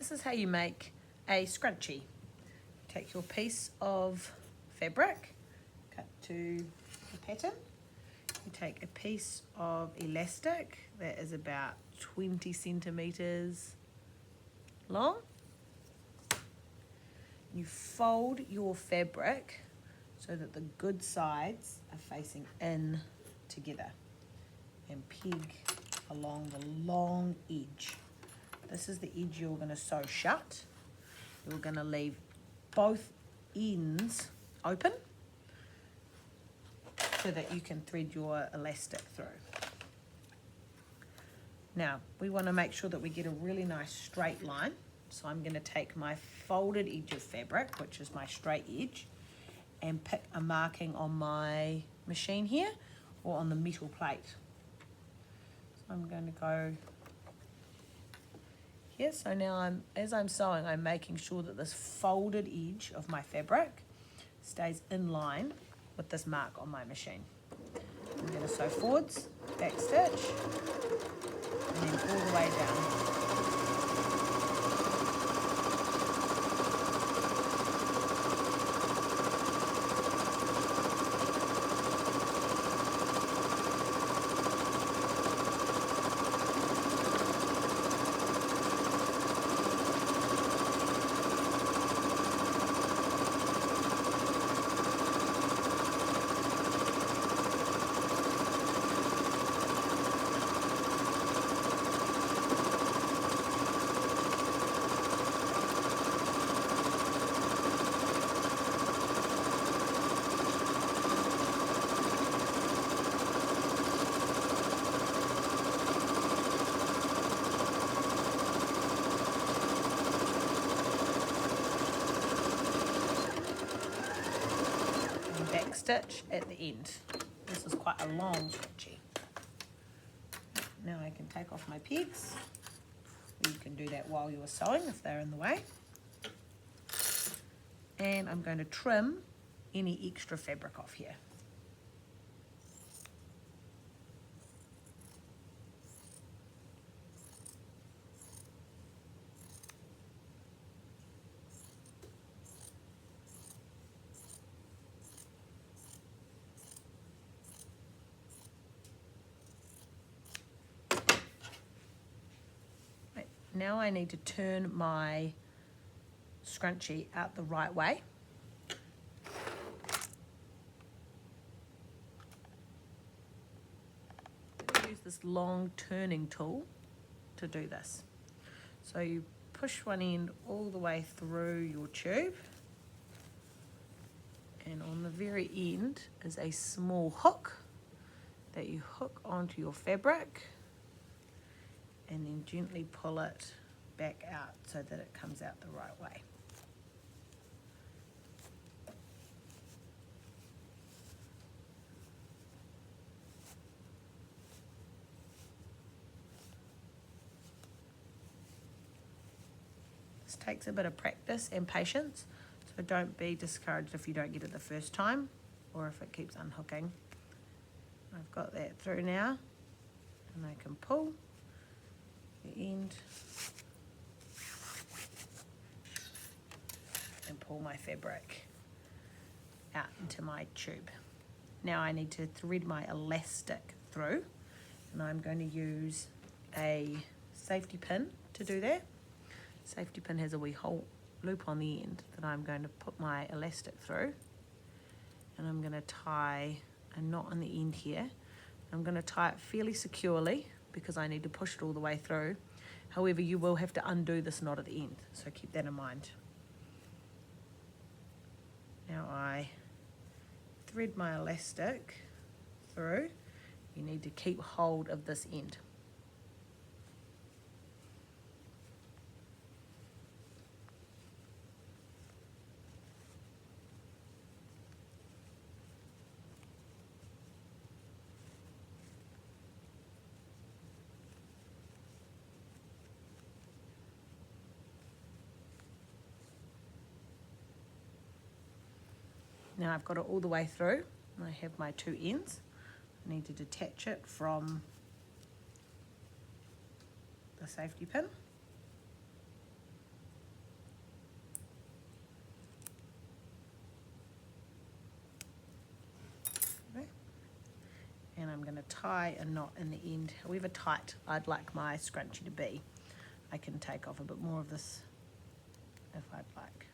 This is how you make a scrunchie. Take your piece of fabric, cut to the pattern. You take a piece of elastic that is about 20 centimeters long. You fold your fabric so that the good sides are facing in together and peg along the long edge. This is the edge you're going to sew shut. You're going to leave both ends open so that you can thread your elastic through. Now, we want to make sure that we get a really nice straight line. So I'm going to take my folded edge of fabric, which is my straight edge, and pick a marking on my machine here or on the metal plate. So I'm going to go here. So now as I'm sewing, I'm making sure that this folded edge of my fabric stays in line with this mark on my machine. I'm going to sew forwards, back stitch, and then all the way down. Back stitch at the end. This is quite a long scrunchie. Now I can take off my pegs. You can do that while you're sewing if they're in the way. And I'm going to trim any extra fabric off here. Now I need to turn my scrunchie out the right way. Use this long turning tool to do this. So you push one end all the way through your tube, and on the very end is a small hook that you hook onto your fabric, and then gently pull it back out so that it comes out the right way. This takes a bit of practice and patience, so don't be discouraged if you don't get it the first time or if it keeps unhooking. I've got that through now, and I can pull the end and pull my fabric out into my tube. Now I need to thread my elastic through, and I'm going to use a safety pin to do that. Safety pin has a wee hole loop on the end that I'm going to put my elastic through, and I'm going to tie a knot on the end here. I'm going to tie it fairly securely because I need to push it all the way through. However, you will have to undo this knot at the end, so keep that in mind. Now I thread my elastic through. You need to keep hold of this end. Now I've got it all the way through, and I have my two ends. I need to detach it from the safety pin. I'm going to tie a knot in the end, however tight I'd like my scrunchie to be. I can take off a bit more of this if I'd like,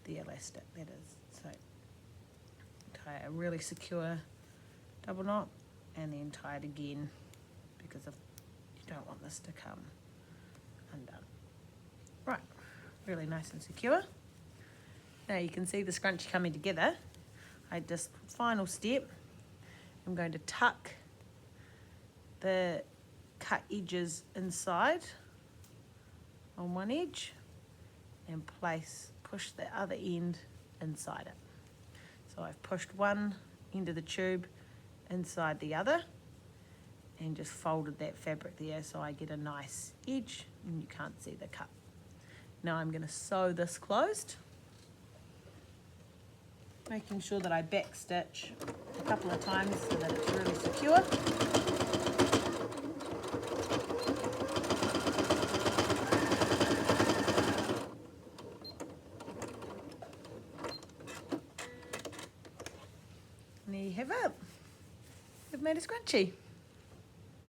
the elastic that is. So tie a really secure double knot and then tie it again, because you don't want this to come undone. Right, really nice and secure. Now you can see the scrunchie coming together. Final step, I'm going to tuck the cut edges inside on one edge and push the other end inside it. So I've pushed one end of the tube inside the other and just folded that fabric there so I get a nice edge and you can't see the cut. Now I'm going to sew this closed, making sure that I back stitch a couple of times so that it's really secure. And there you have it. We've made a scrunchie.